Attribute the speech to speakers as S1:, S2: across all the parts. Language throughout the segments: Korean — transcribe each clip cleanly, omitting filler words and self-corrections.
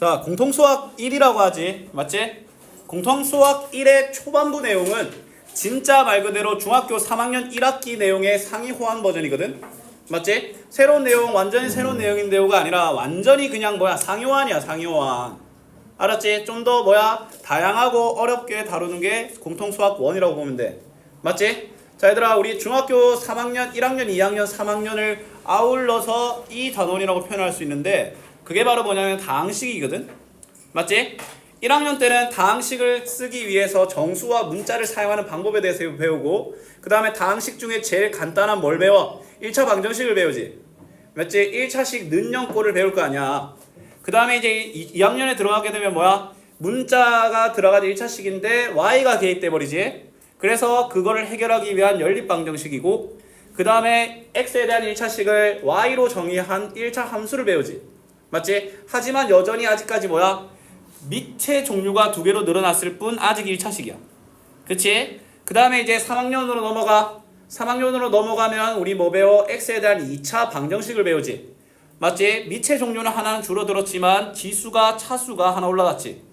S1: 자, 공통수학 1이라고 하지. 맞지? 공통수학 1의 초반부 내용은 진짜 말 그대로 중학교 3학년 1학기 내용의 상위 호환 버전이거든. 맞지? 새로운 내용, 완전히 새로운 내용인데요가 아니라 완전히 그냥 상위 호환이야, 상위 호환. 알았지? 좀 더 다양하고 어렵게 다루는 게 공통수학 1이라고 보면 돼. 맞지? 자, 얘들아, 우리 중학교 3학년, 1학년, 2학년, 3학년을 아울러서 이 단원이라고 표현할 수 있는데 그게 바로 뭐냐면 다항식이거든. 맞지? 1학년 때는 다항식을 쓰기 위해서 정수와 문자를 사용하는 방법에 대해서 배우고, 그 다음에 다항식 중에 제일 간단한 뭘 배워? 1차 방정식을 배우지. 맞지? 1차식 는영꼴을 배울 거 아니야. 그 다음에 이제 2학년에 들어가게 되면 문자가 들어가는 1차식인데 y가 개입돼 버리지. 그래서 그거를 해결하기 위한 연립방정식이고, 그 다음에 x에 대한 1차식을 y로 정의한 1차 함수를 배우지. 맞지? 하지만 여전히 아직까지 밑에 종류가 2개로 늘어났을 뿐 아직 1차식이야. 그치? 그 다음에 이제 3학년으로 넘어가. 3학년으로 넘어가면 우리 뭐 배워? x에 대한 2차 방정식을 배우지. 맞지? 미체 종류는 하나는 줄어들었지만 지수가 차수가 하나 올라갔지.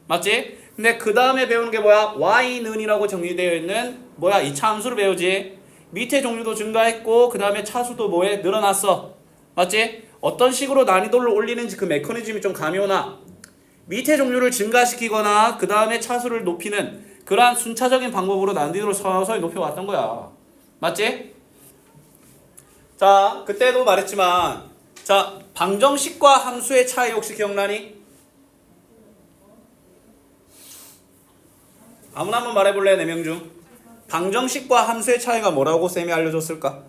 S1: 맞지? 근데 그 다음에 배우는 게 y는 이라고 정의되어 있는 2차 함수를 배우지. 밑에 종류도 증가했고 그 다음에 차수도 늘어났어. 맞지? 어떤 식으로 난이도를 올리는지 그 메커니즘이 좀 감이 오나? 밑에 종류를 증가시키거나 그 다음에 차수를 높이는 그러한 순차적인 방법으로 난이도를 서서히 높여왔던 거야. 맞지? 자, 그때도 말했지만, 자, 방정식과 함수의 차이 혹시 기억나니? 아무나 한번 말해볼래? 4명 중. 방정식과 함수의 차이가 뭐라고 쌤이 알려줬을까?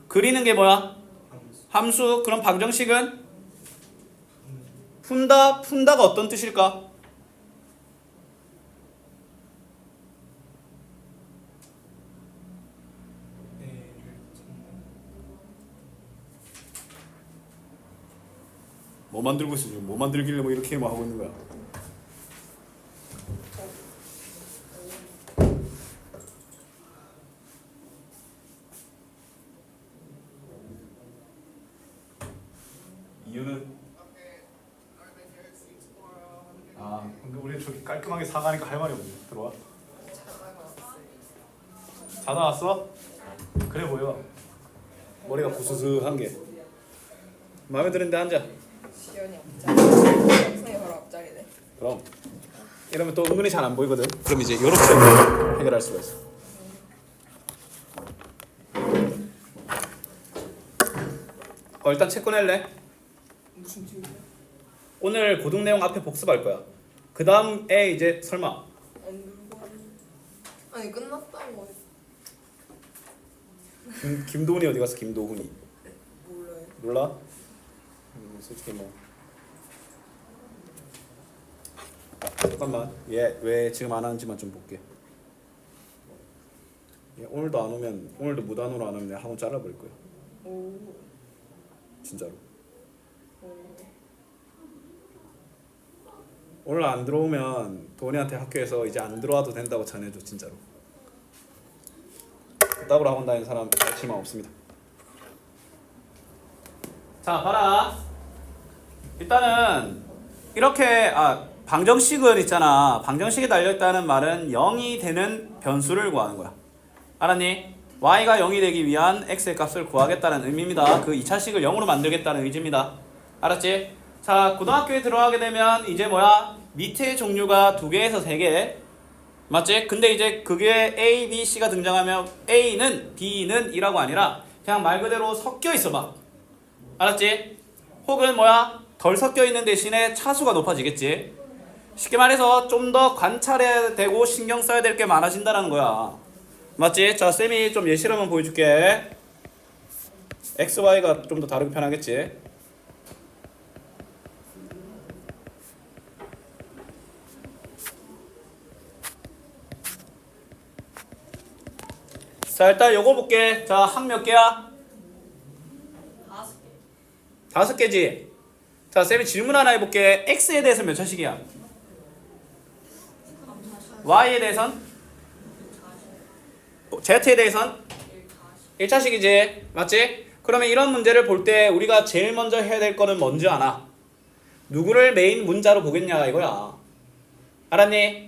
S1: 그리는 게 뭐야? 함수. 그럼 방정식은? 푼다. 푼다가 어떤 뜻일까? 뭐 만들고 있어 지금? 뭐 만들길래 이렇게 하고 있는 거야? 이유는? 근데 우리 저기 깔끔하게 사가니까 할 말이 없네. 들어와. 자다 왔어? 그래 보여. 머리가 부스스한 게. 마음에 드는데 앉아.
S2: 시연이 앞자리. 영상이 바로 앞자리네.
S1: 그럼 이러면 또 은근히 잘 안 보이거든. 그럼 이제 이렇게 해결할 수가 있어. 일단 책 꺼낼래?
S2: 무슨 질문?
S1: 오늘 고등 내용 앞에 복습할 거야. 그 다음에 이제 설마
S2: 안 들고 아니 끝났다고.
S1: 김도훈이 어디 갔어? 김도훈이
S2: 몰라요.
S1: 몰라? 솔직히 잠깐만, 얘 왜 지금 안 하는지만 좀 볼게. 얘 오늘도 안 오면, 오늘도 무단으로 안 오면 내가 학원 잘라버릴 거야.
S2: 오.
S1: 진짜로.
S2: 오.
S1: 오늘 안 들어오면 도훈이한테 학교에서 이제 안 들어와도 된다고 전해줘. 진짜로. 그따구로 학원 다니는 사람 실망 없습니다. 자, 봐라. 일단은 이렇게 방정식은 있잖아. 방정식에 달려있다는 말은 0이 되는 변수를 구하는 거야. 알았니? y가 0이 되기 위한 x의 값을 구하겠다는 의미입니다. 그 2차식을 0으로 만들겠다는 의지입니다. 알았지? 자, 고등학교에 들어가게 되면 이제 밑에 종류가 2개에서 3개. 맞지? 근데 이제 그게 A, B, C가 등장하면 A는 B는 이라고 아니라 그냥 말 그대로 섞여 있어 막. 알았지? 혹은 덜 섞여 있는 대신에 차수가 높아지겠지. 쉽게 말해서 좀 더 관찰해야 되고 신경 써야 될 게 많아진다는 거야. 맞지? 자, 쌤이 좀 예시를 한번 보여줄게. X, Y가 좀 더 다르게 편하겠지. 자, 일단 요거 볼게. 자, 한 몇 개야? 5개. 5개지? 자, 쌤이 질문 하나 해볼게. X에 대해서 몇 차식이야? Y에 대해선? Z에 대해선? 1차식이지. 맞지? 그러면 이런 문제를 볼 때 우리가 제일 먼저 해야 될 거는 뭔지 아나? 누구를 메인 문자로 보겠냐 이거야. 알았니?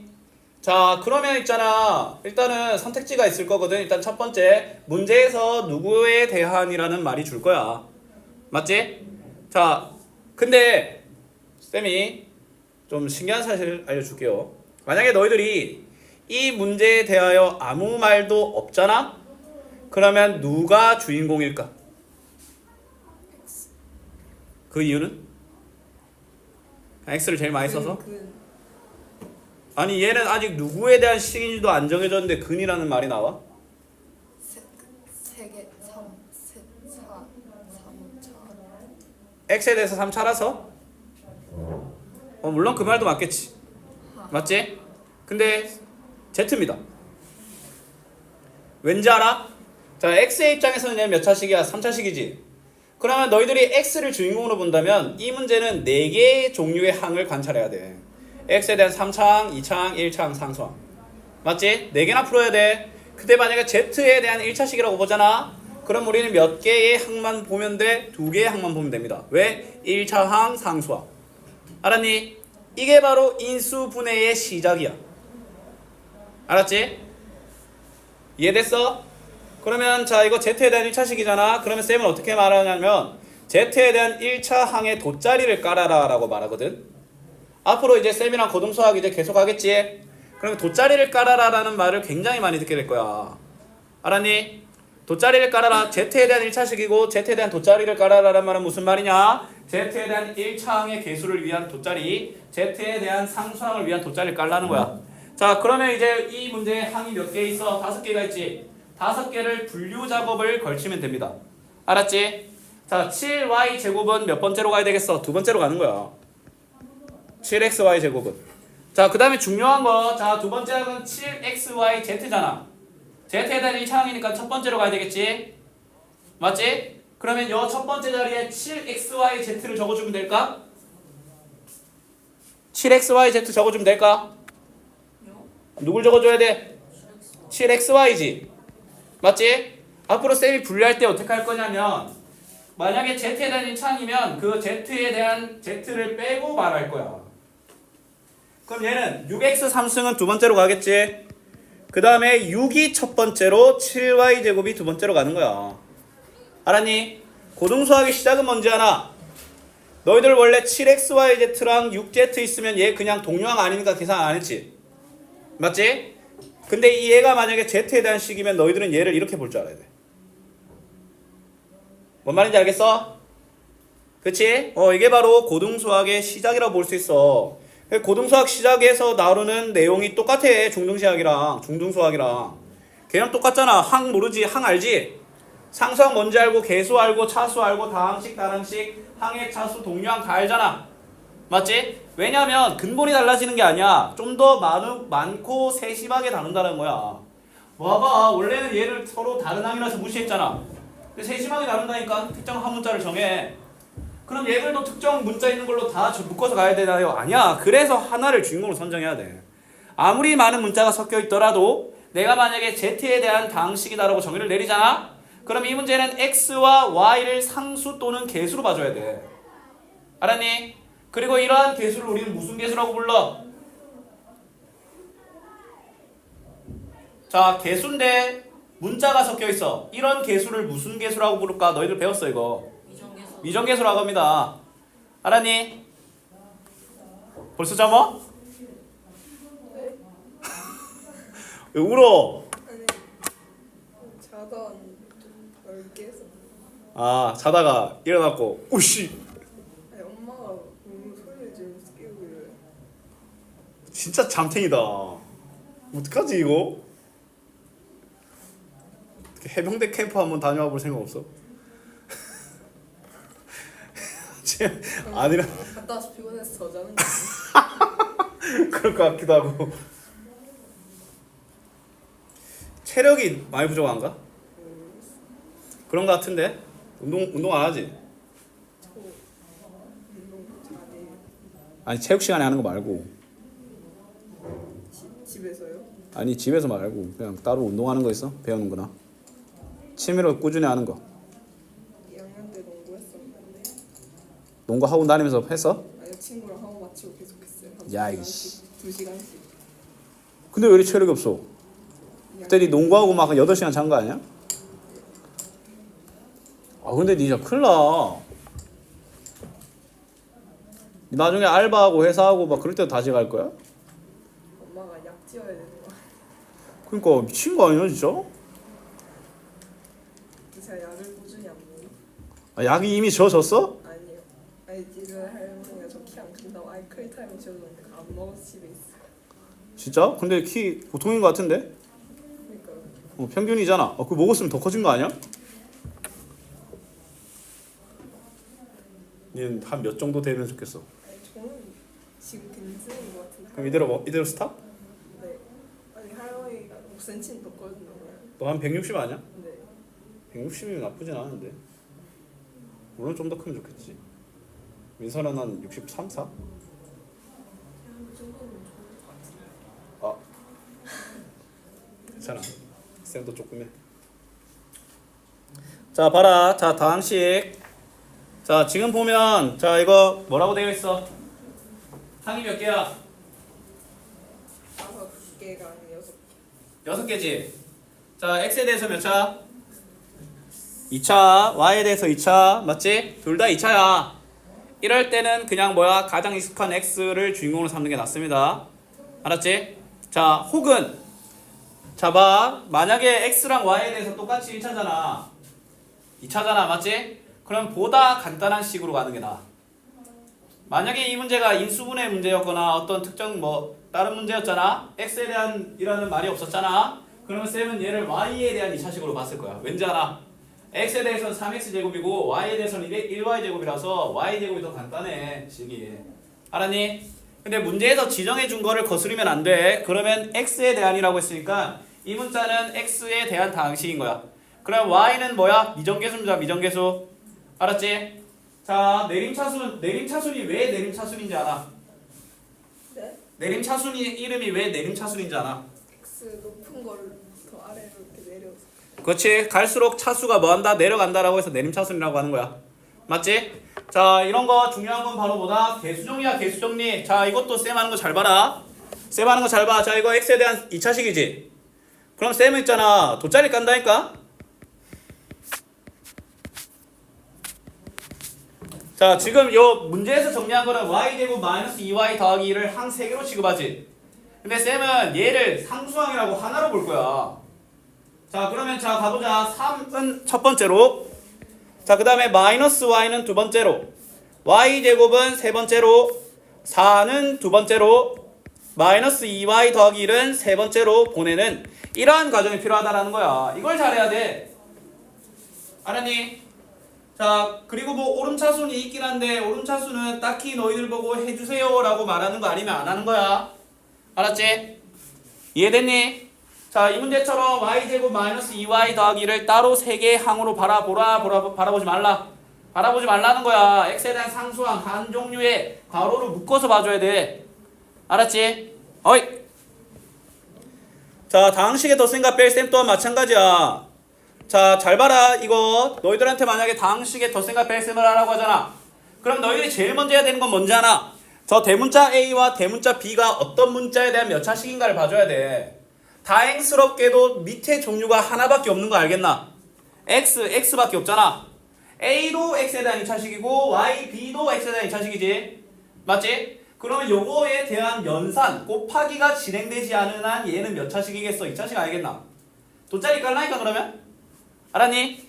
S1: 자, 그러면 있잖아. 일단은 선택지가 있을 거거든. 일단 첫 번째, 문제에서 누구에 대한이라는 말이 줄 거야. 맞지? 자, 근데 쌤이 좀 신기한 사실 알려줄게요. 만약에 너희들이 이 문제에 대하여 아무 말도 없잖아? 그러면 누가 주인공일까? 그 이유는? X를 제일 많이 써서? 아니 얘는 아직 누구에 대한 식인지도 안 정해졌는데 근이라는 말이 나와?
S2: 세개 3, 세, 4, 3차.
S1: X에 대해서 3차라서? 물론 그 말도 맞겠지. 맞지? 근데 Z입니다. 왠지 알아? 자, X의 입장에서는 얘 몇 차식이야? 3차식이지. 그러면 너희들이 X를 주인공으로 본다면 이 문제는 4개의 종류의 항을 관찰해야 돼. X에 대한 3차항, 2차항, 1차항, 상수항. 맞지? 4개나 풀어야 돼. 근데 만약에 Z에 대한 1차식이라고 보잖아. 그럼 우리는 몇 개의 항만 보면 돼? 2개의 항만 보면 됩니다. 왜? 1차항, 상수항. 알았니? 이게 바로 인수분해의 시작이야. 알았지? 이해됐어? 그러면 자 이거 Z에 대한 1차식이잖아. 그러면 쌤은 어떻게 말하냐면 Z에 대한 1차 항에 돗자리를 깔아라 라고 말하거든. 앞으로 이제 쌤이랑 고등수학 이제 계속 하겠지. 그러면 돗자리를 깔아라 라는 말을 굉장히 많이 듣게 될 거야. 알았니? 돗자리를 깔아라. Z에 대한 1차식이고 Z에 대한 돗자리를 깔아라 라는 말은 무슨 말이냐? Z에 대한 1차 항의 개수를 위한 돗자리, Z에 대한 상수항을 위한 돗자리를 깔라는 거야. 자, 그러면 이제 이 문제에 항이 몇 개 있어? 5개가 있지. 5개를 분류 작업을 걸치면 됩니다. 알았지? 자, 7y 제곱은 몇 번째로 가야 되겠어? 2번째로 가는 거야. 7xy 제곱은. 자, 그 다음에 중요한 거. 자, 2번째 항은 7xy z잖아. z에 대한 1차항이니까 첫 번째로 가야 되겠지? 맞지? 그러면 요 첫 번째 자리에 7xy z를 적어주면 될까? 7xy z 적어주면 될까? 누굴 적어줘야 돼? 7xy지. 맞지? 앞으로 쌤이 분류할 때 어떻게 할 거냐면 만약에 z에 대한 1차항이면 그 z에 대한 z를 빼고 말할 거야. 그럼 얘는 6x 3승은 2번째로 가겠지? 그 다음에 6이 첫 번째로 7y 제곱이 2번째로 가는 거야. 알았니? 고등수학의 시작은 뭔지 아나? 너희들 원래 7xyz랑 6z 있으면 얘 그냥 동류항 아니니까 계산 안 했지? 맞지? 근데 이 얘가 만약에 z에 대한 식이면 너희들은 얘를 이렇게 볼 줄 알아야 돼. 뭔 말인지 알겠어? 그치? 이게 바로 고등수학의 시작이라고 볼 수 있어. 고등수학 시작에서 나오는 내용이 똑같아. 중등시학이랑 중등수학이랑 걔랑 똑같잖아. 항 모르지? 항 알지? 상수항 뭔지 알고 계수 알고 차수 알고 다항식 다항식 항의 차수 동류항 다 알잖아. 맞지? 왜냐면 근본이 달라지는 게 아니야. 좀 더 많고 세심하게 다룬다는 거야. 봐봐. 원래는 얘를 서로 다른 항이라서 무시했잖아. 근데 세심하게 다룬다니까. 특정 한 문자를 정해. 그럼 얘들도 특정 문자 있는 걸로 다 묶어서 가야 되나요? 아니야. 그래서 하나를 주인공으로 선정해야 돼. 아무리 많은 문자가 섞여 있더라도 내가 만약에 z에 대한 다항식이다라고 정의를 내리잖아. 그럼 이 문제는 x와 y를 상수 또는 개수로 봐줘야 돼. 알았니? 그리고 이러한 개수를 우리는 무슨 개수라고 불러? 자, 개수인데 문자가 섞여 있어. 이런 개수를 무슨 개수라고 부를까? 너희들 배웠어 이거. 미정개수라고 합니다. 알았니? 벌써 잠어? 왜 울어?
S2: 아니 자다 좀 덜 깨서.
S1: 아, 자다가 일어났고 우씨
S2: 아니 엄마가 너무 소리를 지르면서 깨우길래.
S1: 진짜 잠탱이다. 어떡하지 이거? 어떻게 해병대 캠프 한번 다녀와 볼 생각 없어? 아니라
S2: 갔다 와서 피곤해서 더 자는 거.
S1: 그럴 것 같기도 하고. 체력이 많이 부족한가? 그런 것 같은데. 운동 안 하지?
S2: 저 운동 잘해.
S1: 아니 체육 시간에 하는 거 말고.
S2: 집에서요?
S1: 아니 집에서 말고 그냥 따로 운동하는 거 있어? 배우는 거나 취미로 꾸준히 하는 거.
S2: 2학년 때 농구했었는데.
S1: 농구 학원 다니면서 했어?
S2: 아니 친구랑 하고 맞추고 계속했어요.
S1: 야, 이씨.
S2: 2시간씩.
S1: 근데 왜 이렇게 체력이 없어? 그때 니 농구하고 막 8시간 잔 거 아니야? 아 근데 니 진짜 큰일 나. 니 나중에 알바하고 회사하고 막 그럴 때도 다시 갈 거야?
S2: 엄마가 약 지어야 되는 거야.
S1: 그러니까 미친 거 아니야 진짜?
S2: 제가 약을 꾸준히 안 먹어요.
S1: 아, 약이 이미 지어졌어?
S2: 아니요. 아니 지금 할머니가 저 키 안 큰다고 아이크릴 타임을 지어줬는데 안 먹어서 집에 있어요.
S1: 진짜? 근데 키 보통인 거 같은데?
S2: 그러니까
S1: 평균이잖아. 그거 먹었으면 더 커진 거 아니야? 얘는 한 몇 정도 되면 좋겠어.
S2: 아니 저는 지금 괜찮은 것 같은데.
S1: 그럼 이대로 스탑?
S2: 네. 아니 할머니가 5cm 더 커진다고요.
S1: 너 한 160 아니야?
S2: 네.
S1: 160이면 나쁘진 않은데. 물론 좀 더 크면 좋겠지. 민서는 한 63, 4?
S2: 그 정도는 좋을 것 같은데.
S1: 아 괜찮아. 쌤도 조금 해. 자 봐라. 자 다항식. 자 지금 보면 자 이거 뭐라고 되어 있어? 항이 몇 개야?
S2: 5개가 아니라 6개.
S1: 6개지. 자 x에 대해서 몇 차? 2차. y에 대해서 2차. 맞지? 둘 다 2차야. 이럴 때는 그냥 뭐야? 가장 익숙한 x를 주인공으로 삼는 게 낫습니다. 알았지? 자 혹은 자 봐. 만약에 x랑 y에 대해서 똑같이 1차잖아. 2차잖아. 맞지? 그럼 보다 간단한 식으로 가는 게 나아. 만약에 이 문제가 인수분해 문제였거나 어떤 특정 뭐 다른 문제였잖아. x에 대한 이라는 말이 없었잖아. 그러면 쌤은 얘를 y에 대한 2차식으로 봤을 거야. 왠지 알아? x에 대해서는 3x제곱이고 y에 대해서는 1y제곱이라서 y제곱이 더 간단해. 식이. 알았니? 근데 문제에서 지정해 준 거를 거스르면 안 돼. 그러면 x에 대한이라고 했으니까 이 문자는 x에 대한 다항식인 거야. 그럼 y는 뭐야? 미정계수입니다. 미정계수. 알았지? 자, 내림차순이 왜 내림차순인지 알아?
S2: 네?
S1: 내림차순이 이름이 왜 내림차순인지 알아?
S2: X 높은 걸 더 아래로 이렇게 내려서.
S1: 그렇지. 갈수록 차수가 뭐한다? 내려간다라고 해서 내림차순이라고 하는 거야. 맞지? 자, 이런 거 중요한 건 바로 뭐다? 개수정리야, 개수정리. 자, 이것도 쌤 하는 거 잘 봐라. 쌤 하는 거 잘 봐. 자, 이거 x에 대한 2차식이지. 그럼 쌤은 있잖아. 돗자리 깐다니까? 자 지금 요 문제에서 정리한 거는 y제곱 마이너스 2y 더하기 2를 항 3개로 취급하지. 근데 쌤은 얘를 상수항이라고 하나로 볼 거야. 자 그러면 자 가보자. 3은 첫 번째로, 자 그 다음에 마이너스 y는 두 번째로, y제곱은 세 번째로, 4는 두 번째로, 마이너스 2y 더하기 1은 세 번째로 보내는 이러한 과정이 필요하다라는 거야. 이걸 잘해야 돼. 알았니? 자 그리고 뭐 오름차순이 있긴 한데 오름차순은 딱히 너희들 보고 해주세요 라고 말하는 거 아니면 안 하는 거야. 알았지? 이해됐니? 자 이 문제처럼 y제곱 마이너스 2y 더하기를 따로 3개의 항으로 바라보지 말라. 바라보지 말라는 거야. x에 대한 상수항 한 종류의 괄호로 묶어서 봐줘야 돼. 알았지? 어이. 자 다항식의 덧셈과 뺄셈 또한 마찬가지야. 자, 잘 봐라. 이거 너희들한테 만약에 다항식의 덧셈과 뺄셈을 하라고 하잖아. 그럼 너희들이 제일 먼저 해야 되는 건 뭔지 아나? 저 대문자 A와 대문자 B가 어떤 문자에 대한 몇 차식인가를 봐줘야 돼. 다행스럽게도 밑에 종류가 하나밖에 없는 거 알겠나? X밖에 없잖아. A도 X에 대한 2차식이고 Y, B도 X에 대한 2차식이지. 맞지? 그러면 요거에 대한 연산, 곱하기가 진행되지 않은 한 얘는 몇 차식이겠어? 2차식 알겠나? 돗자리 깔라니까 그러면? 알았니?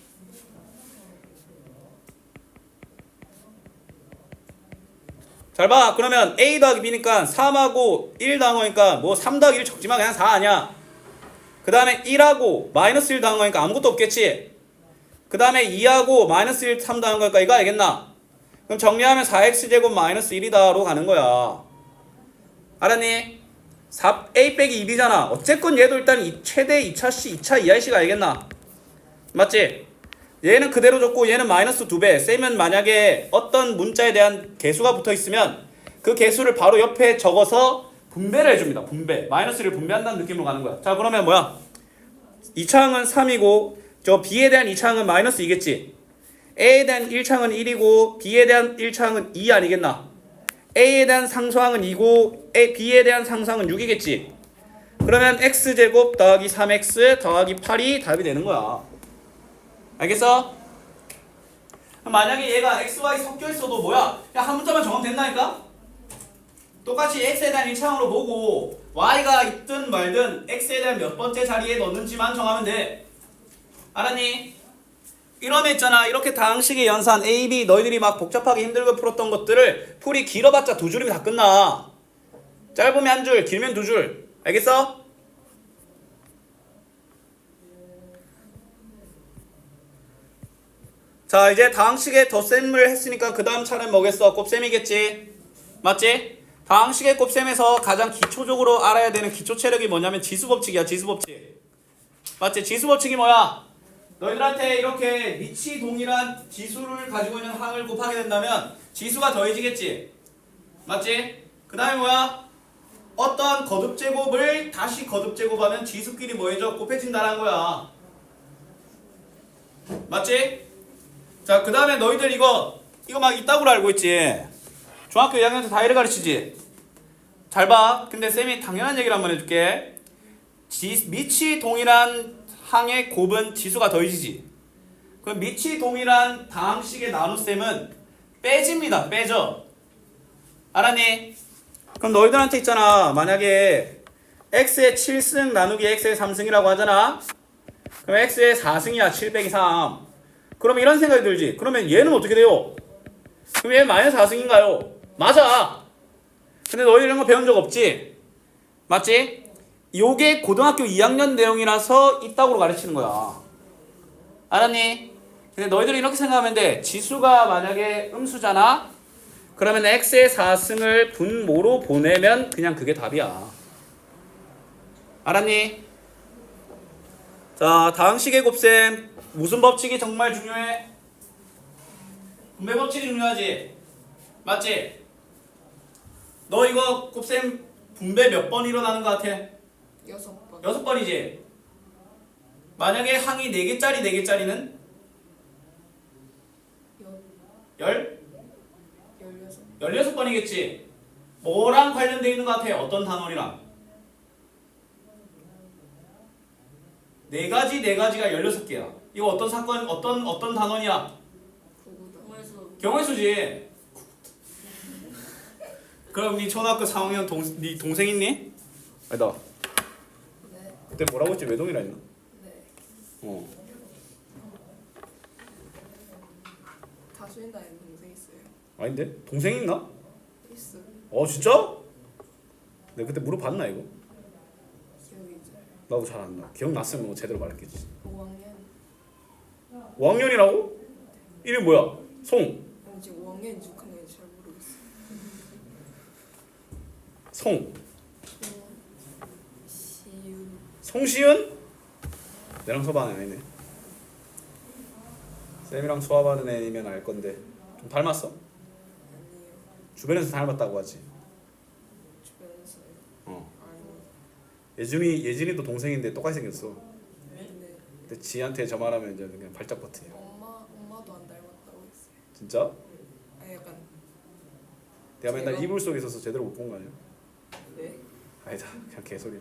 S1: 잘 봐. 그러면 A 더하기 B니까 3하고 1 더한 거니까 뭐 3 더하기 1 적지만 그냥 4 아니야. 그 다음에 1하고 마이너스 1 더한 거니까 아무것도 없겠지. 그 다음에 2하고 마이너스 1, 3 더한 거니까 이거 알겠나? 그럼 정리하면 4x제곱 마이너스 1이다로 가는 거야. 알았니? 4a 빼기 2b잖아. 어쨌건 얘도 일단 최대 2차씩 2차 이하씩 알겠나? 맞지? 얘는 그대로 줬고 얘는 마이너스 2배. 쌤은 만약에 어떤 문자에 대한 개수가 붙어있으면 그 개수를 바로 옆에 적어서 분배를 해줍니다. 분배. 마이너스를 분배한다는 느낌으로 가는 거야. 자 그러면 뭐야? 2차항은 3이고 저 b에 대한 2차항은 마이너스 2겠지. a에 대한 1차항은 1이고 b에 대한 1차항은 2 아니겠나? A에 대한 상수항은 2고 B에 대한 상수항은 6이겠지. 그러면 x제곱 더하기 3x 더하기 8이 답이 되는 거야. 알겠어? 만약에 얘가 x, y 섞여 있어도 뭐야? 그냥 한 문자만 정하면 된다니까? 똑같이 x에 대한 1차항으로 보고 y가 있든 말든 x에 대한 몇 번째 자리에 넣는지만 정하면 돼. 알았니? 이런 애 있잖아. 이렇게 다항식의 연산 A, B 너희들이 막 복잡하게 힘들게 풀었던 것들을 풀이 길어봤자 2줄이면 다 끝나. 짧으면 1줄, 길면 2줄. 알겠어? 자, 이제 다항식의 덧셈을 했으니까 그 다음 차례는 뭐겠어? 곱셈이겠지? 맞지? 다항식의 곱셈에서 가장 기초적으로 알아야 되는 기초 체력이 뭐냐면 지수법칙이야. 지수법칙. 맞지? 지수법칙이 뭐야? 너희들한테 이렇게 밑이 동일한 지수를 가지고 있는 항을 곱하게 된다면 지수가 더해지겠지? 맞지? 그 다음에 뭐야? 어떤 거듭제곱을 다시 거듭제곱하면 지수끼리 뭐해져? 곱해진다는 거야. 맞지? 자, 그 다음에 너희들 이거 막 이따구로 알고 있지? 중학교 2학년 때 다 이래 가르치지? 잘 봐. 근데 쌤이 당연한 얘기를 한번 해줄게. 밑이 동일한 항의 곱은 지수가 더해지지. 그럼 밑이 동일한 다항식의 나눗셈은 빼집니다. 빼져. 알았니? 그럼 너희들한테 있잖아. 만약에 x의 7승 나누기 x의 3승이라고 하잖아. 그럼 x의 4승이야. 7 빼기 3. 그럼 이런 생각이 들지. 그러면 얘는 어떻게 돼요? 그럼 얘 마이너스 4승인가요? 맞아. 근데 너희들 이런 거 배운 적 없지? 맞지? 요게 고등학교 2학년 내용이라서 이따구로 가르치는 거야. 알았니? 근데 너희들이 이렇게 생각하면 돼. 지수가 만약에 음수잖아? 그러면 x의 4승을 분모로 보내면 그냥 그게 답이야. 알았니? 자, 다항식의 곱셈. 무슨 법칙이 정말 중요해? 분배 법칙이 중요하지? 맞지? 너 이거 곱셈 분배 몇 번 일어나는 것 같아?
S2: 6번.
S1: 6번이지? 만약에 항이 4개짜리 4개짜리는? 16번이겠지? 뭐랑 관련되어 있는 것 같아? 어떤 단원이랑? 4가지가 16개야. 이거 어떤 사건, 어떤 단원이야? 경우의 수지. 그럼 네 초등학교 4학년 네 동생 있니? 아니다.
S2: 네.
S1: 그때 뭐라고 했지? 외동이라 했나?
S2: 네. 다수인다는 동생 있어요.
S1: 아닌데? 동생 있나?
S2: 있어요.
S1: 진짜? 내가 그때 물어봤나 이거?
S2: 기억이 이제
S1: 나도 잘 안 나. 기억났으면 뭐 제대로 말했겠지.
S2: 5학년.
S1: 5학년이라고? 이름이 뭐야? 송.
S2: 지금 5학년인지 6학년인지 잘 모르겠어요.
S1: 송.
S2: 시윤.
S1: 송시은? 내랑 수업하는 애네. 쌤이랑 수업하는 애면 알 건데 좀 닮았어?
S2: 아니요.
S1: 주변에서 닮았다고 하지.
S2: 주변에서요.
S1: 아니. 예준이도 동생인데 똑같이 생겼어.
S2: 네.
S1: 근데 지한테 저 말하면 이제 그냥 발작 버튼이야.
S2: 엄마도 안 닮았다고 했어요.
S1: 진짜?
S2: 약간.
S1: 내가 맨날
S2: 제가?
S1: 이불 속에 있어서 제대로 못 본 거 아니야?
S2: 네.
S1: 아니다, 그냥 개소리야.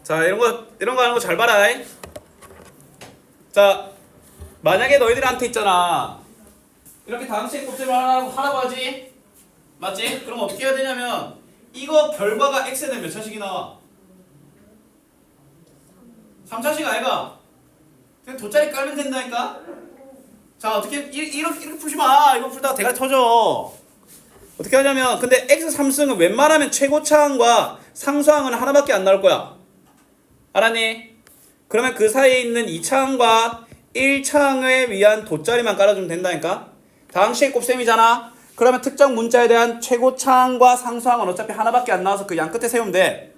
S1: 자, 이런 거 하는 거 잘 봐라. 자, 만약에 너희들한테 있잖아. 이렇게 다항식 곱셈을 하라고 하지. 맞지? 그럼 어떻게 해야 되냐면 이거 결과가 x에 대한 몇 차식이 나와? 3차식 아이가? 그냥 돗자리 깔면 된다니까? 자, 어떻게 이렇게 푸지 마. 이거 풀다가 대가리 터져. 어떻게 하냐면 근데 x3승은 웬만하면 최고차항과 상수항은 하나밖에 안 나올 거야. 알았니? 그러면 그 사이에 있는 2차항과 1차항을 위한 돗자리만 깔아주면 된다니까? 다항식 곱셈이잖아? 그러면 특정 문자에 대한 최고차항과 상수항은 어차피 하나밖에 안 나와서 그 양 끝에 세우면 돼.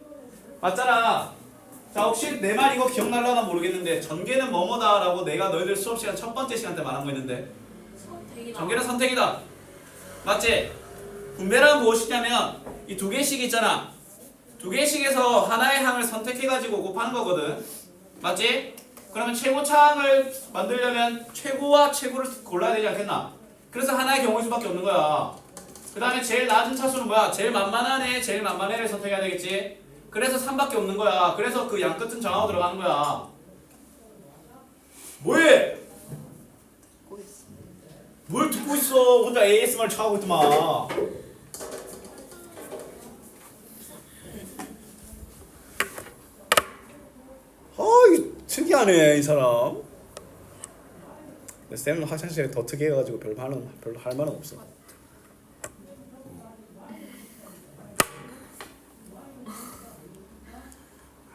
S1: 맞잖아. 자, 혹시 내 말 이거 기억날려나 모르겠는데 전개는 뭐뭐다 라고 내가 너희들 수업 시간 첫 번째 시간 때 말한 거 있는데 전개는 선택이다. 맞지? 분배란 무엇이냐면 이 2개씩 있잖아. 2개씩에서 하나의 항을 선택해가지고 곱하는 거거든. 맞지? 그러면 최고차항을 만들려면 최고와 최고를 골라야 되지 않겠나? 그래서 하나의 경우일 수밖에 없는 거야. 그 다음에 제일 낮은 차수는 뭐야? 제일 만만한 애, 제일 만만한 애를 선택해야 되겠지. 그래서 3밖에 없는 거야. 그래서 그 양 끝은 정하고 들어가는 거야. 뭐해?
S2: 듣고 있어.
S1: 뭘 듣고 있어? 혼자 ASMR 쳐하고 있더만. 이 특이하네 이 사람. 근데 쌤은 학창시절에 더 특이해가지고 별로 할 말은 없어.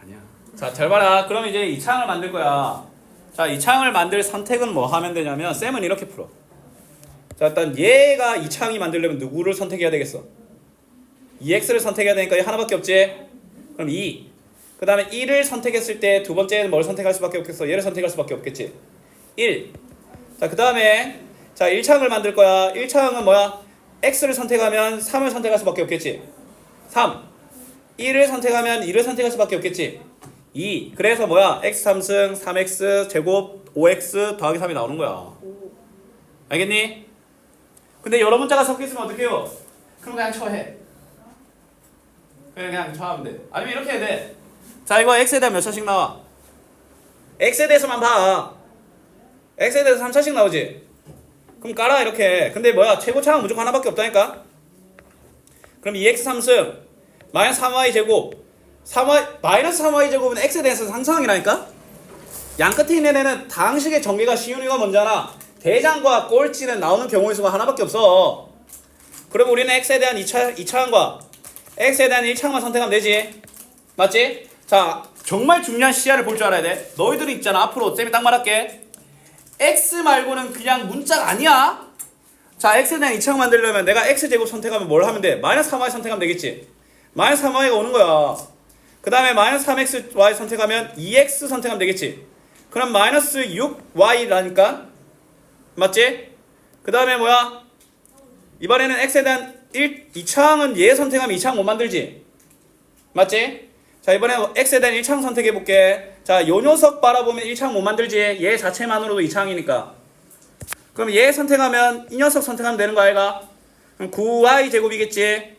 S1: 아니야. 자, 잘 봐라. 그럼 이제 이 창을 만들 거야. 자, 이 창을 만들 선택은 뭐 하면 되냐면 쌤은 이렇게 풀어. 자, 일단 얘가 이 창이 만들려면 누구를 선택해야 되겠어? 2x를 선택해야 되니까 얘 하나밖에 없지? 그럼 2. 그 다음에 1을 선택했을 때 두 번째는 뭘 선택할 수밖에 없겠어? 얘를 선택할 수밖에 없겠지? 1. 자, 그 다음에 자 1창을 만들 거야. 1창은 뭐야? x를 선택하면 3을 선택할 수밖에 없겠지? 3. 1을 선택하면 2를 선택할 수밖에 없겠지? 2. 그래서 뭐야? x 3승 3x 제곱 5x 더하기 3이 나오는 거야.
S2: 오.
S1: 알겠니? 근데 여러 문자가 섞여 있으면 어떡해요? 그럼 그냥 처해. 그냥 처하면 돼. 아니면 이렇게 해야 돼. 자, 이거 x에 대한 몇 차씩 나와? x에 대해서만 봐. x에 대해서 3차씩 나오지? 그럼 깔아 이렇게. 근데 뭐야? 최고차는 무조건 하나밖에 없다니까? 그럼 2x 3승 마이너스 3y 제곱 3y, 마이너스 3y 제곱은 x에 대해서 상수항이라니까? 양 끝에 있는 애는 다항식의 전개가 쉬운 이유가 뭔지 알아? 대장과 꼴찌는 나오는 경우의 수가 하나밖에 없어. 그럼 우리는 x에 대한 2차항과 x에 대한 1차항만 선택하면 되지. 맞지? 자, 정말 중요한 시야를 볼 줄 알아야 돼. 너희들이 있잖아. 앞으로 쌤이 딱 말할게. x 말고는 그냥 문자가 아니야. 자, x에 대한 2차항 만들려면 내가 x제곱 선택하면 뭘 하면 돼? 마이너스 3y 선택하면 되겠지. 마이너스 3y가 오는 거야. 그 다음에 마이너스 3xy 선택하면 2x 선택하면 되겠지. 그럼 마이너스 6y라니까. 맞지? 그 다음에 뭐야? 이번에는 x에 대한 2차항은 얘 선택하면 2차항 못 만들지? 맞지? 자, 이번에 x에 대한 1차항 선택해볼게. 자, 요 녀석 바라보면 1차항 못 만들지? 얘 자체만으로도 2차항이니까. 그럼 얘 선택하면 이 녀석 선택하면 되는 거 아이가? 그럼 9y 제곱이겠지?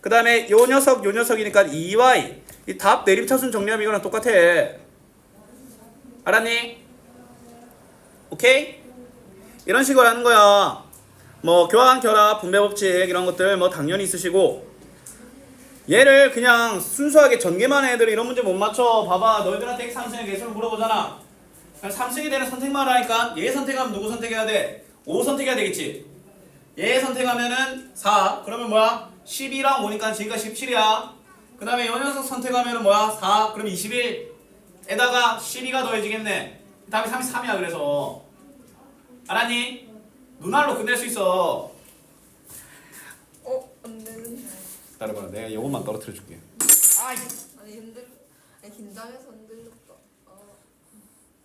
S1: 그 다음에 요 녀석이니까 2y. 이 답 내림차순 정리하면 이거랑 똑같아. 알았니? 오케이? 이런 식으로 하는 거야. 뭐 교환, 결합, 분배 법칙 이런 것들 뭐 당연히 있으시고, 얘를 그냥 순수하게 전개만 한 애들이 이런 문제 못 맞춰. 봐봐, 너희들한테 x 3승의 개수를 물어보잖아. 그럼 3승이 되는 선택만 하니까 얘 선택하면 누구 선택해야 돼? 5 선택해야 되겠지. 얘 선택하면은 4. 그러면 뭐야? 12랑 5니까 지금까지 17이야. 그 다음에 이 녀석 선택하면은 뭐야? 4. 그럼 21에다가 12가 더해지겠네. 답이 33이야. 그래서 알았니? 눈알로 끝낼 수 있어.
S2: 안 되는데.
S1: 기다려봐, 내가 이것만 떨어뜨려 줄게. 아이,
S2: 아니 긴장해서 흔들렸다.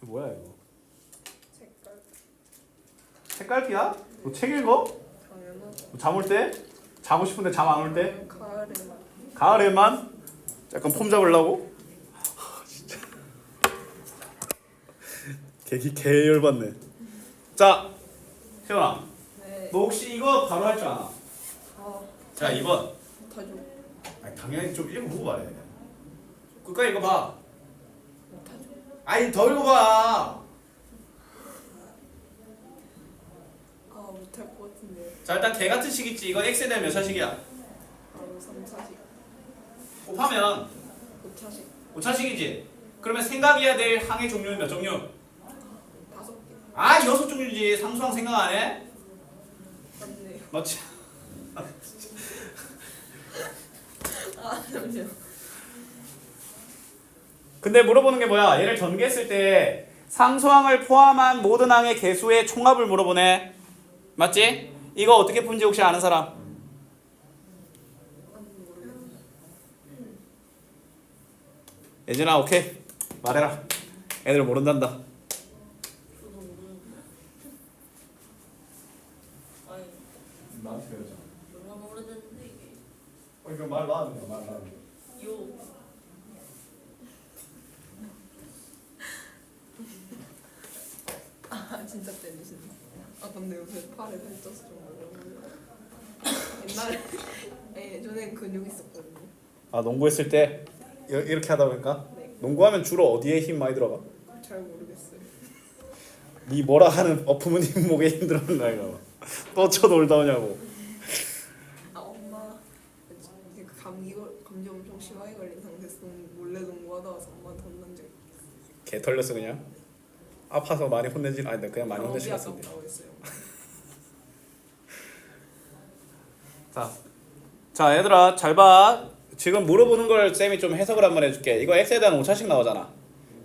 S1: 이거 뭐야 이거?
S2: 색깔
S1: 책갈피야? 너 책 읽어?
S2: 당연하죠.
S1: 잠 올 때? 자고 싶은데 잠 안 올 때?
S2: 가을에만.
S1: 가을에만? 약간 폼 잡으려고? 진짜 개 열받네. 자, 세훈아,
S2: 네.
S1: 너 혹시 이거 바로 할 줄 아나? 자, 2번.
S2: 못하죠.
S1: 아니, 당연히 좀 읽어보고 말해. 끝까지 읽어봐.
S2: 못하죠.
S1: 아니, 더 읽어봐.
S2: 못할 것 같은데.
S1: 자, 일단 개 같은 식 있지. 이거 x에 대한 몇 차식이야?
S2: 바로 3차식.
S1: 곱하면
S2: 5차식.
S1: 5차식이지. 그러면 생각해야 될 항의 종류는 몇 종류?
S2: 5개.
S1: 아, 6종류지. 상수항 생각 안 해?
S2: 맞네요.
S1: 맞지?
S2: 잠시만.
S1: 근데 물어보는 게 뭐야? 얘를 전개했을 때 상수항을 포함한 모든 항의 개수의 총합을 물어보네. 맞지? 이거 어떻게 푼지 혹시 아는 사람? 예진아, 오케이. 말해라. 애들 모른단다.
S3: 아니,
S1: 나한테 배웠잖아.
S3: 너무 오래됐는데 이게
S1: 이거 말 나왔네. 말 나왔네.
S3: 요
S2: 진짜 때리시네. 아 근데 요새 팔에 살쪄서 좀 어려워요. 옛날에 예전엔 근육 있었거든요.
S1: 아 농구했을 때 이렇게 하다 보니까
S2: 네.
S1: 농구하면 주로 어디에 힘 많이 들어가?
S2: 잘 모르겠어요.
S1: 네 뭐라 하는 어품은 힘목에 힘 들어가는 거 아이가 또쳐 놀다 오냐고.
S2: 아 엄마 이제 감기 엄청 심하게 걸린 상태에서 몰래 농구하다 와서 엄마한테 혼난 적
S1: 개 털렸어 그냥. 아파서 많이 혼내지 아니 그냥 많이 혼내지
S2: 있어요.
S1: 않았는데.
S2: 아깝다고 했어요.
S1: 자 얘들아 잘 봐. 지금 물어보는 걸 쌤이 좀 해석을 한번 해줄게. 이거 x에 대한 오차식 나오잖아.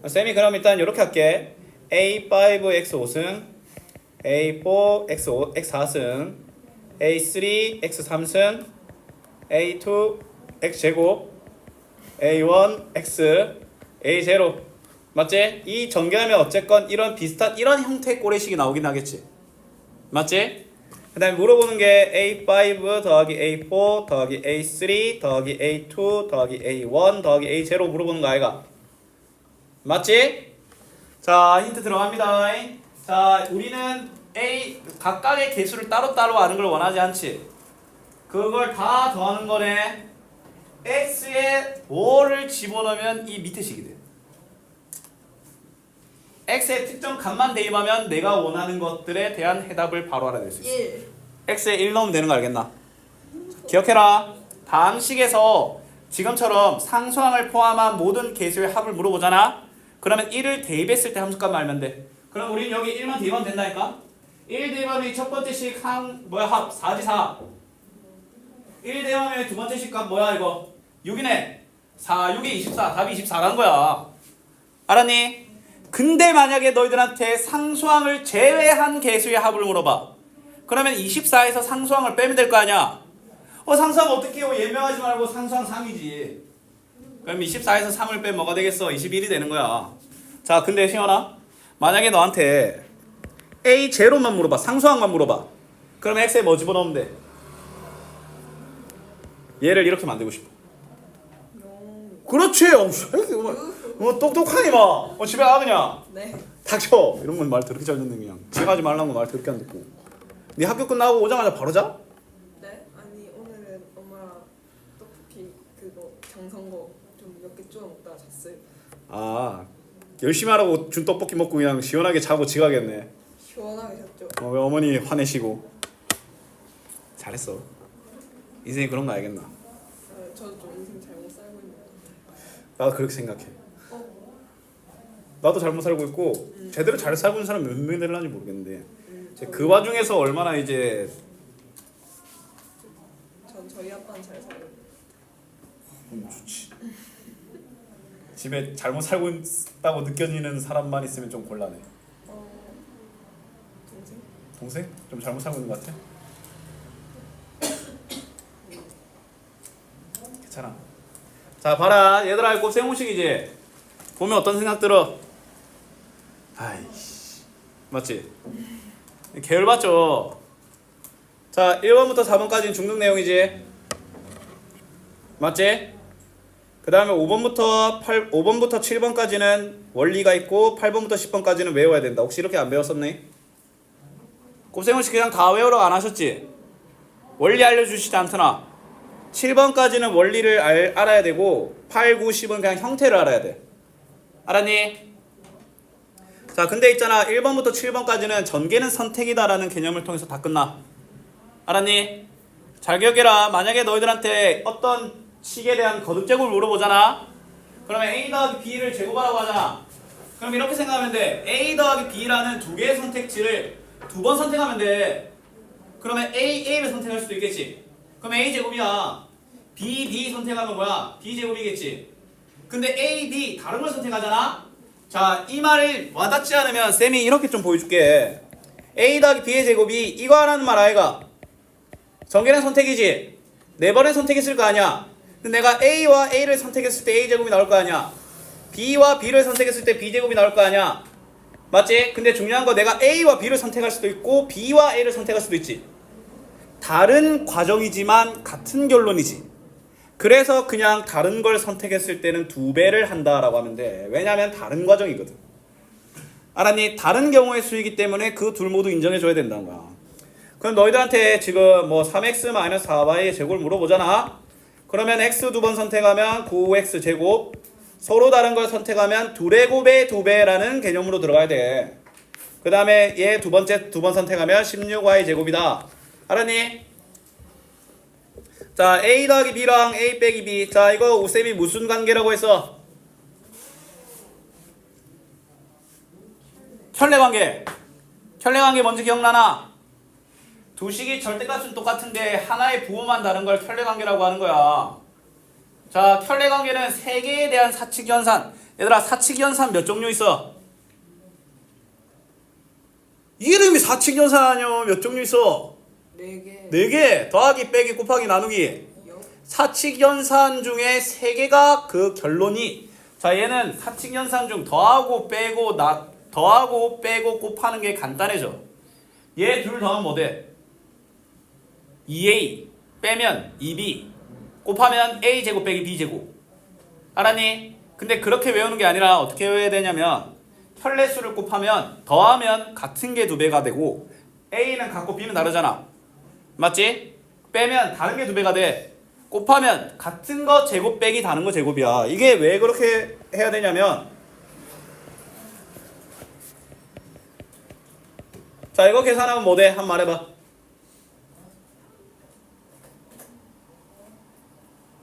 S1: 쌤이 그럼 일단 이렇게 할게. a5 x5승 a4 x5 x4승 a3 x3승 a2 x제곱 a1 x a0 맞지? 이 전개하면 어쨌건 이런 비슷한 이런 형태의 꼬리식이 나오긴 하겠지. 맞지? 그 다음에 물어보는 게 A5 더하기 A4 더하기 A3 더하기 A2 더하기 A1 더하기 A0 물어보는 거 아이가? 맞지? 자 힌트 들어갑니다. 자 우리는 A 각각의 개수를 따로따로 아는 걸 원하지 않지. 그걸 다 더하는 거네. X에 뭐를 집어넣으면 이 밑에 식이 돼. X에 특정 값만 대입하면 내가 원하는 것들에 대한 해답을 바로 알아낼 수 있어.
S2: 1.
S1: X에 1 넣으면 되는 거 알겠나? 기억해라. 다음 식에서 지금처럼 상수항을 포함한 모든 개수의 합을 물어보잖아. 그러면 1을 대입했을 때 함수값만 알면 돼. 그럼 우리는 여기 1만 대입하면 된다니까? 1 대입하면 이 첫 번째 식 합 4지 4. 1 대입하면 두 번째 식 값 뭐야 이거? 6이네. 4, 6이 24. 답이 24라는 거야. 알았니? 근데 만약에 너희들한테 상수항을 제외한 개수의 합을 물어봐. 그러면 24에서 상수항을 빼면 될 거 아니야. 상수항 어떻게 해요? 예명하지 말고 상수항 3이지. 그럼 24에서 3을 빼면 뭐가 되겠어? 21이 되는 거야. 자, 근데 시원아, 만약에 너한테 A 제로만 물어봐. 상수항만 물어봐. 그러면 X에 뭐 집어넣으면 돼? 얘를 이렇게 만들고 싶어. 그렇지. 똑똑하니 마. 집에 가 그냥.
S2: 네.
S1: 닥쳐. 이런 건 말 더럽게 잘 듣는 그냥. 집에 가지 말라는 거 말 더럽게 안 듣고. 네 학교 끝나고 오자마자 바로 자?
S2: 네? 아니 오늘은 엄마랑 떡볶이 그거 경선거 좀 몇 개 쪼아 먹다가 잤어요.
S1: 아 열심히 하라고 준 떡볶이 먹고 그냥 시원하게 자고 지가겠네.
S2: 시원하게 잤죠.
S1: 왜 어머니 화내시고. 잘했어. 인생이 그런 거 알겠나?
S2: 저도 좀 인생 잘못 살고 있는 것 같아요.
S1: 나도 그렇게 생각해. 나도 잘못 살고 있고 제대로 잘 살고 있는 사람 몇 명이 되려는지 모르겠는데 그 와중에서 얼마나 이제
S2: 전 저희 아빠는 잘 살고 있는
S1: 좋지. 집에 잘못 살고 있다고 느껴지는 사람만 있으면 좀 곤란해.
S2: 동생?
S1: 동생? 좀 잘못 살고 있는 것 같아? 괜찮아. 자 봐라 얘들아 이거 곱셈공식이지? 보면 어떤 생각 들어? 아이씨 맞지? 계열 맞죠? 자 1번부터 4번까지는 중등 내용이지? 맞지? 그 다음에 5번부터 7번까지는 원리가 있고 8번부터 10번까지는 외워야 된다. 혹시 이렇게 안 배웠었네? 곱셈공식 그냥 다 외우라고 안 하셨지? 원리 알려주시지 않더나 7번까지는 원리를 알아야 되고 8, 9, 10은 그냥 형태를 알아야 돼. 알았니? 자 근데 있잖아 1번부터 7번까지는 전개는 선택이다라는 개념을 통해서 다 끝나. 알았니? 잘 기억해라. 만약에 너희들한테 어떤 식에 대한 거듭제곱을 물어보잖아. 그러면 A 더하기 B를 제곱하라고 하잖아. 그럼 이렇게 생각하면 돼. A 더하기 B라는 두 개의 선택지를 두 번 선택하면 돼. 그러면 A를 선택할 수도 있겠지. 그럼 A 제곱이야. B 선택하면 뭐야? B 제곱이겠지. 근데 A, B 다른 걸 선택하잖아. 자, 이 말을 와닿지 않으면 쌤이 이렇게 좀 보여줄게. A 더하기 B의 제곱이 이거 하라는 말 아이가? 전개는 선택이지. 네 번의 선택했을 거 아니야. 근데 내가 A와 A를 선택했을 때 A 제곱이 나올 거 아니야. B와 B를 선택했을 때 B 제곱이 나올 거 아니야. 맞지? 근데 중요한 거 내가 A와 B를 선택할 수도 있고 B와 A를 선택할 수도 있지. 다른 과정이지만 같은 결론이지. 그래서 그냥 다른 걸 선택했을 때는 2배를 한다라고 하면 돼. 왜냐면 다른 과정이거든. 알았니? 다른 경우의 수이기 때문에 그 둘 모두 인정해줘야 된다는 거야. 그럼 너희들한테 지금 뭐 3x-4y의 제곱을 물어보잖아. 그러면 x 두 번 선택하면 9x 제곱, 서로 다른 걸 선택하면 둘의 곱의 2배라는 개념으로 들어가야 돼. 그 다음에 얘 두 번 선택하면 16y 제곱이다. 알았니? 자, a 더하기 b랑 a 빼기 b. 자, 이거 우쌤이 무슨 관계라고 했어? 혈례관계. 혈례관계 뭔지 기억나나? 두 식이 절대값은 똑같은데 하나의 부호만 다른 걸 혈례관계라고 하는 거야. 자, 혈례관계는 세 개에 대한 사칙연산. 얘들아, 사칙연산 몇 종류 있어? 이름이 사칙연산 아니야. 몇 종류 있어?
S2: 4개.
S1: 4개. 더하기, 빼기, 곱하기, 나누기. 사칙연산 중에 3개가 그 결론이. 자, 얘는 사칙연산 중 더하고 빼고 곱하는 게 간단해져. 얘 둘 더하면 뭐 돼? 2a 빼면 2b 곱하면 a 제곱 빼기 b 제곱. 알았니? 근데 그렇게 외우는 게 아니라 어떻게 외워야 되냐면 혈례수를 곱하면 더하면 같은 게 2배가 되고 a는 같고 b는 다르잖아. 맞지? 빼면 다른 게 2배가 돼. 곱하면 같은 거 제곱 빼기 다른 거 제곱이야. 이게 왜 그렇게 해야 되냐면, 자, 이거 계산하면 뭐 돼? 한 번 말해봐.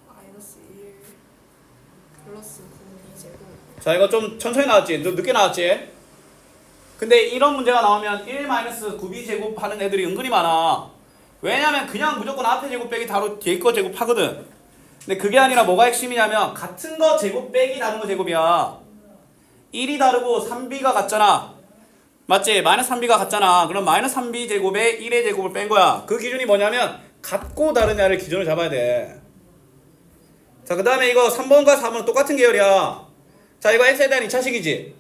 S2: -1 플러스 9b 제곱.
S1: 자, 이거 좀 천천히 나왔지? 좀 늦게 나왔지? 근데 이런 문제가 나오면 1-9b 제곱 하는 애들이 은근히 많아. 왜냐면 그냥 무조건 앞에 제곱 빼기 다로 뒤에 거 제곱 하거든. 근데 그게 아니라 뭐가 핵심이냐면 같은 거 제곱 빼기 다른 거 제곱이야. 1이 다르고 3b가 같잖아. 맞지? -3b가 같잖아. 그럼 -3b 제곱에 1의 제곱을 뺀 거야. 그 기준이 뭐냐면 같고 다르냐를 기준을 잡아야 돼. 자, 그 다음에 이거 3번과 4번은 똑같은 계열이야. 자, 이거 x에 대한 2차식이지.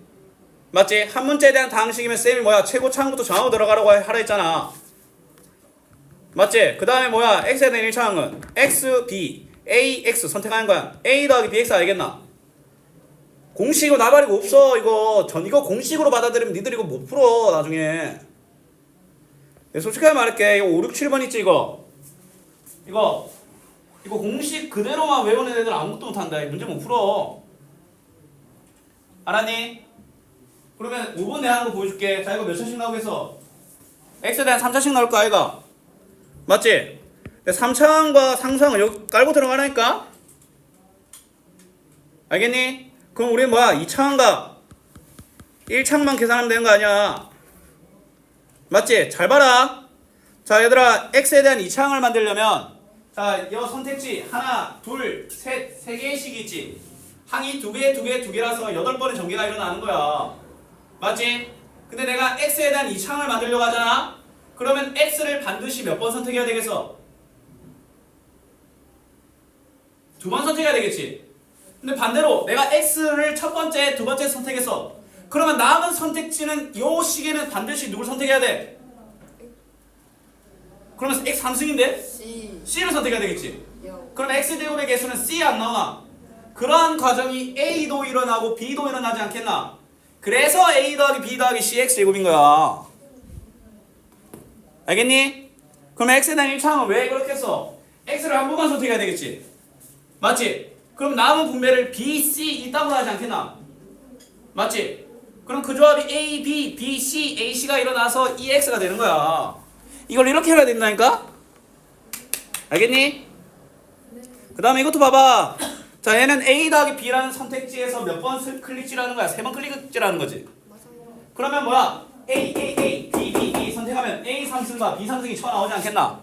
S1: 맞지? 한 문제에 대한 다항식이면 쌤이 뭐야? 최고차항부터 정하고 들어가라고 하라 했잖아. 맞지? 그 다음에 뭐야? x에 대한 1차항은 x, b, a, x 선택하는 거야. a 더하기 bx 알겠나? 공식으로 나발이고 없어. 이거 공식으로 받아들이면 니들 이거 못 풀어 나중에. 내가 솔직하게 말할게. 이거 5, 6, 7번 있지 이거 공식 그대로만 외우는 애들 아무것도 못한다. 이 문제 못 풀어. 알았니? 그러면 5번 내가 하는 거 보여줄게. 자, 이거 몇 차씩 나오겠어? x에 대한 3차씩 나올 거 아이가? 맞지? 3차항과 상수항을 여기 깔고 들어가라니까? 알겠니? 그럼 우리 뭐야? 2차항과 1차항만 계산하면 되는 거 아니야? 맞지? 잘 봐라. 자, 얘들아, x에 대한 2차항을 만들려면, 자, 이 선택지 하나, 둘, 셋, 3개씩 있지. 항이 2개라서 8번의 전개가 일어나는 거야. 맞지? 근데 내가 x에 대한 2차항을 만들려고 하잖아? 그러면 x를 반드시 몇 번 선택해야 되겠어? 2번 선택해야 되겠지? 근데 반대로 내가 x를 첫 번째, 두 번째 선택했어. 그러면 남은 선택지는 요 시계는 반드시 누굴 선택해야 돼? 그러면 x 3승인데? c를 선택해야 되겠지? 그럼 x제곱의 개수는 c 안 나오나? 그러한 과정이 a도 일어나고 b도 일어나지 않겠나? 그래서 a 더하기 b 더하기 c x제곱인 거야. 알겠니? 그럼 x에 대한 1차항은 왜 그렇게 했어? x를 한 번만 선택해야 되겠지? 맞지? 그럼 남은 분배를 b, c 있다고 하지 않겠나? 맞지? 그럼 그 조합이 a, b, b, c, a, c가 일어나서 e, x가 되는 거야. 이걸 이렇게 해야 된다니까? 알겠니? 그 다음에 이것도 봐봐. 자, 얘는 a 더하기 b라는 선택지에서 몇 번 클릭질하는 거야? 3번 클릭질하는 거지. 그러면 뭐야? a, b, b 선택하면 a 3승과 b 3승이 쳐 나오지 않겠나?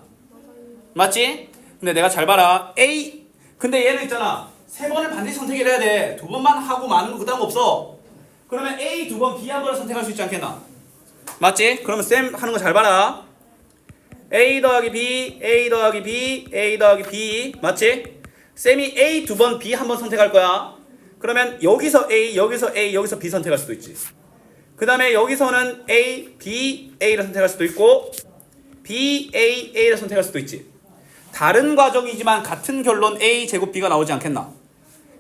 S1: 맞지? 근데 내가 잘 봐라. 근데 얘는 있잖아. 3번을 반드시 선택을 해야 돼. 2번만 하고 많은 거 그딴 거 없어. 그러면 a 2번, b 한 번을 선택할 수 있지 않겠나? 맞지? 그러면 쌤 하는 거 잘 봐라. a 더하기 b, a 더하기 b, a 더하기 b. 맞지? 쌤이 a 2번, b 한 번 선택할 거야. 그러면 여기서 a, 여기서 a, 여기서 b 선택할 수도 있지. 그 다음에 여기서는 a, b, a를 선택할 수도 있고 b, a, a를 선택할 수도 있지. 다른 과정이지만 같은 결론 a 제곱 b가 나오지 않겠나?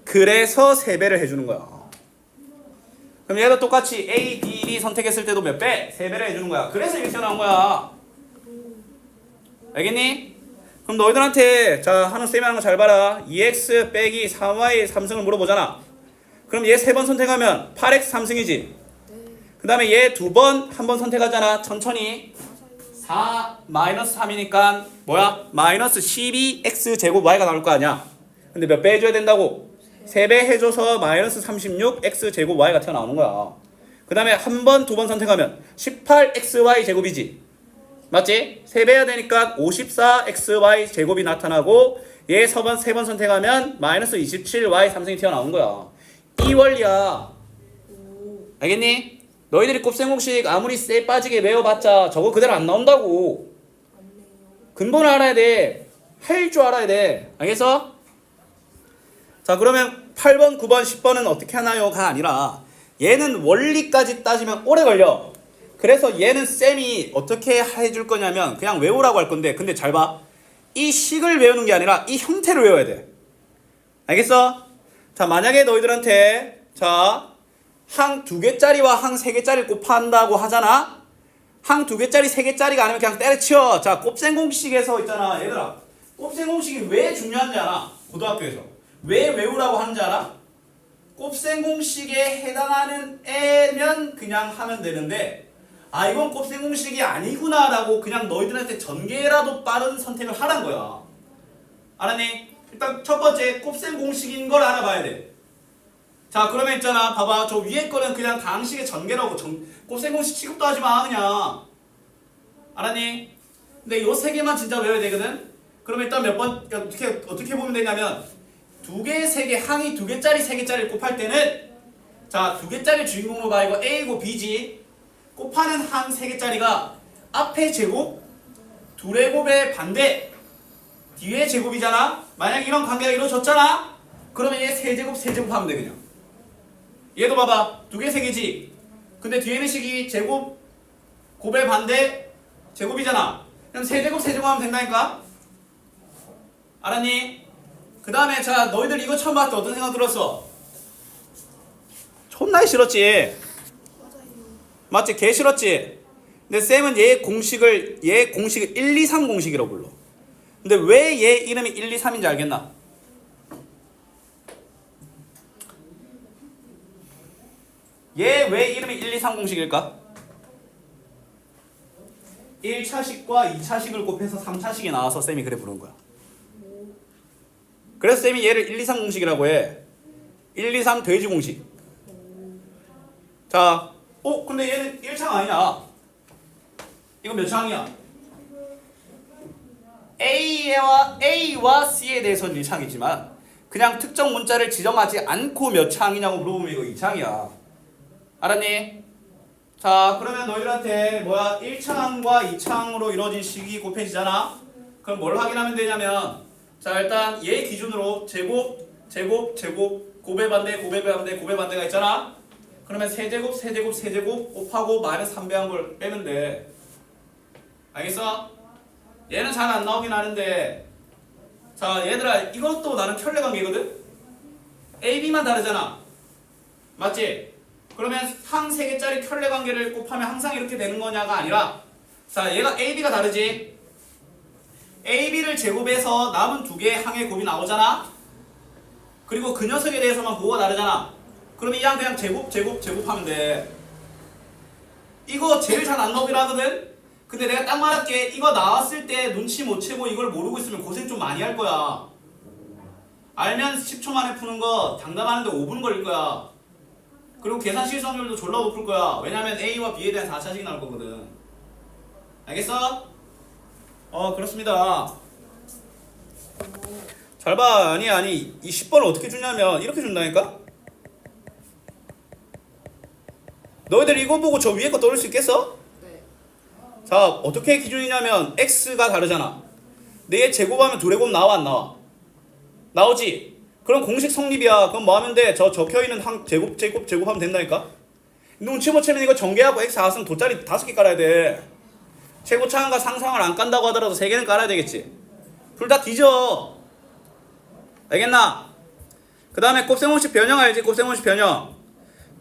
S1: 그래서 3배를 해주는 거야. 그럼 얘도 똑같이 A, B, D 선택했을 때도 몇 배? 3배를 해주는 거야. 그래서 이렇게 튀어나온 거야. 알겠니? 그럼 너희들한테 자 하는 쌤이 하는 거 잘 봐라. 2x 빼기 3y 3승을 물어보잖아. 그럼 얘 3번 선택하면 8x 3승이지. 그 다음에 얘 2번 한 번 선택하잖아. 천천히 4 마이너스 3이니까 뭐야? 마이너스 12x 제곱 y가 나올 거 아니야. 근데 몇 배 해줘야 된다고? 3배 해줘서 마이너스 36x 제곱 y가 튀어나오는 거야. 그 다음에 한 번, 2번 선택하면 18xy 제곱이지. 맞지? 3배 해야 되니까 54xy 제곱이 나타나고 얘 서번 3번 선택하면 마이너스 27y 3승이 튀어나오는 거야. 이 원리야. 알겠니? 너희들이 곱셈공식 아무리 쎄 빠지게 외워봤자 저거 그대로 안 나온다고. 근본을 알아야 돼. 할 줄 알아야 돼. 알겠어? 자 그러면 8번, 9번, 10번은 어떻게 하나요?가 아니라 얘는 원리까지 따지면 오래 걸려. 그래서 얘는 쌤이 어떻게 해줄 거냐면 그냥 외우라고 할 건데 근데 잘 봐. 이 식을 외우는 게 아니라 이 형태를 외워야 돼. 알겠어? 자 만약에 너희들한테 자 항 2개짜리와 항 3개짜리를 곱한다고 하잖아. 항 2개짜리 3개짜리가 아니면 그냥 때려치워. 자 곱셈 공식에서 있잖아 얘들아. 곱셈 공식이 왜 중요한지 알아? 고등학교에서 왜 외우라고 하는지 알아? 곱셈 공식에 해당하는 애면 그냥 하면 되는데 아 이건 곱셈 공식이 아니구나 라고 그냥 너희들한테 전개라도 빠른 선택을 하란 거야. 알았니? 일단 첫 번째 곱셈 공식인 걸 알아봐야 돼. 자 그러면 있잖아 봐봐 저 위에 거는 그냥 다항식의 전개라고 곱셈 공식 취급도 하지 마 그냥. 알았니? 근데 요 세 개만 진짜 외워야 되거든. 그러면 일단 몇 번 어떻게 보면 되냐면 2개, 3개, 항이 2개짜리, 3개짜리를 곱할 때는 자 2개짜리 주인공으로 봐. 이거 A고 B지. 곱하는 항 3개짜리가 앞에 제곱, 둘의 곱의 반대, 뒤에 제곱이잖아. 만약 이런 관계가 이루어졌잖아. 그러면 얘 세제곱, 세제곱 하면 돼 그냥. 얘도 봐봐 2개, 3개지. 근데 뒤에 있는 식이 제곱, 곱의 반대, 제곱이잖아. 그럼 세제곱, 세제곱 하면 된다니까. 알았니? 그 다음에 자 너희들 이거 처음 봤을 때 어떤 생각 들었어? 존나 싫었지. 맞지? 개 싫었지? 근데 쌤은 얘 공식을 1, 2, 3 공식이라고 불러. 근데 왜 얘 이름이 1, 2, 3인지 알겠나? 얘 왜 이름이 1, 2, 3 공식일까? 1차식과 2차식을 곱해서 3차식이 나와서 쌤이 그래 부른 거야. 그래서 쌤이 얘를 1, 2, 3 공식이라고 해. 1, 2, 3 돼지 공식. 자, 근데 얘는 1창 아니냐? 이거 몇 창이야? A와 C에 대해서는 1창이지만 그냥 특정 문자를 지정하지 않고 몇 창이냐고 물어보면 이거 2창이야. 알았니? 자, 그러면 너희들한테 뭐야? 1창과 2창으로 이루어진 식이 곱해지잖아? 그럼 뭘 확인하면 되냐면 자 일단 얘 기준으로 제곱, 곱의 반대, 곱의 반대, 곱의 반대가 있잖아? 그러면 세제곱, 세제곱, 세제곱 곱하고 마이너스 3배 한 걸 빼면 돼. 알겠어? 얘는 잘 안 나오긴 하는데 자 얘들아 이것도 나는 켤레 관계거든? A, B만 다르잖아. 맞지? 그러면 항 3개짜리 켤레 관계를 곱하면 항상 이렇게 되는 거냐가 아니라 자 얘가 A, B가 다르지? A, B를 제곱해서 남은 2개의 항의 곱이 나오잖아? 그리고 그 녀석에 대해서만 부호가 다르잖아. 그럼 이 항 그냥 제곱하면 돼. 이거 제일 잘 안 나오긴 하거든? 근데 내가 딱 말할게. 이거 나왔을 때 눈치 못 채고 이걸 모르고 있으면 고생 좀 많이 할 거야. 알면 10초 만에 푸는 거 당담하는데 5분 걸릴 거야. 그리고 계산 실수확률도 졸라 높을 거야. 왜냐면 A와 B에 대한 4차식이 나올 거거든. 알겠어? 그렇습니다. 잘 봐. 아니 이 10번을 어떻게 주냐면 이렇게 준다니까? 너희들 이거 보고 저 위에 거 떠올 수 있겠어?
S2: 네.
S1: 자 어떻게 기준이냐면 x가 다르잖아. 근데 얘 제곱하면 2의 곱 나와 안 나와? 나오지? 그럼 공식 성립이야. 그럼 뭐 하면 돼? 저 적혀있는 항 제곱하면 된다니까? 눈치 못 채면 이거 전개하고 x 4승 돗자리 5개 깔아야 돼. 최고차항과 상상을 안 깐다고 하더라도 3개는 깔아야 되겠지. 둘 다 뒤져. 알겠나? 그 다음에 곱셈공식 변형 알지? 곱셈공식 변형.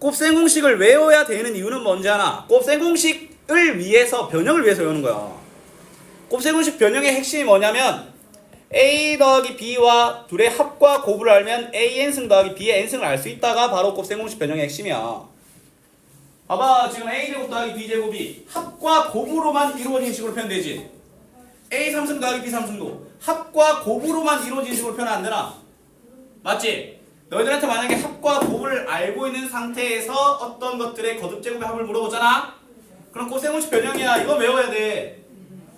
S1: 곱셈 공식을 외워야 되는 이유는 뭔지 아나? 곱셈 공식을 위해서 변형을 위해서 외우는 거야. 곱셈 공식 변형의 핵심이 뭐냐면 a 더하기 b와 둘의 합과 곱을 알면 a n승 더하기 b의 n승을 알 수 있다가 바로 곱셈 공식 변형의 핵심이야. 봐봐, 지금 a제곱 더하기 b제곱이 합과 곱으로만 이루어진 식으로 표현되지. a 3승 더하기 b 3승도 합과 곱으로만 이루어진 식으로 표현 안 되나? 맞지? 너희들한테 만약에 합과 곱을 알고 있는 상태에서 어떤 것들의 거듭제곱의 합을 물어보잖아? 그럼 곱셈 공식 변형이야. 이거 외워야 돼.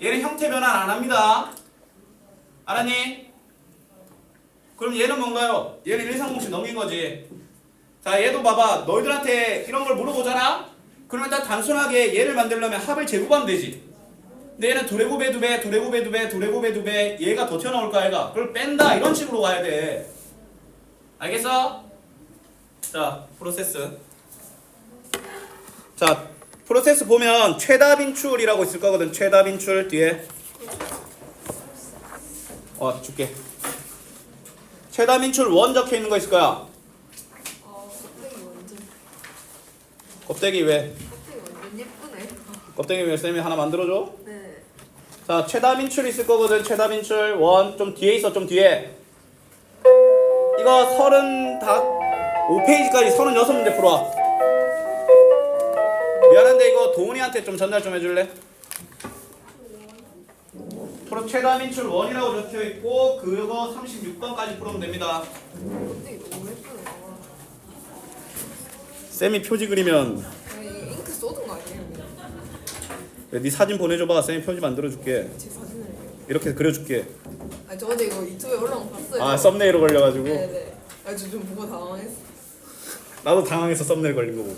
S1: 얘는 형태 변환 안 합니다. 알았니? 그럼 얘는 뭔가요? 얘는 1, 2, 3 공식 넘긴 거지. 자, 얘도 봐봐. 너희들한테 이런 걸 물어보잖아? 그러면 일단 단순하게 얘를 만들려면 합을 제곱하면 되지. 근데 얘는 둘의 곱에 2배, 둘의 곱에 2배, 둘의 곱에 2배, 얘가 더 튀어나올 거야, 얘가. 그걸 뺀다. 이런 식으로 가야 돼. 알겠어? 자, 프로세스. 자, 프로세스 보면 최다 빈출이라고 있을 거거든. 최다 빈출 뒤에. 줄게. 최다 빈출 원 적혀 있는 거 있을 거야.
S2: 껍데기 완전
S1: 껍데기 왜?
S2: 껍데기 완전 예쁘네.
S1: 껍데기 왜 쌤이 하나 만들어줘?
S2: 네.
S1: 자, 최다 빈출 있을 거거든. 최다 빈출 원 좀 뒤에 있어. 좀 뒤에. 이거 35페이지까지 36문제 풀어와. 미안한데 이거 도훈이한테 좀 전달 좀 해줄래? 프로 최다 빈출 원이라고 적혀 있고 그거 36번까지 풀으면 됩니다.
S2: 껍데기 너무 예쁘네. 와.
S1: 쌤이 표지 그리면
S2: 아니 잉크 쏟은 거 아니에요?
S1: 네 사진 보내줘봐. 쌤이 표지 만들어줄게.
S2: 제 사진을.
S1: 이렇게 그려줄게.
S2: 아 저 어제 이거 유튜브에 올라온 거 봤어요.
S1: 아, 썸네일로 걸려가지고.
S2: 네네. 아 저 좀 보고 당황했어.
S1: 나도 당황해서 썸네일 걸린 거 보고.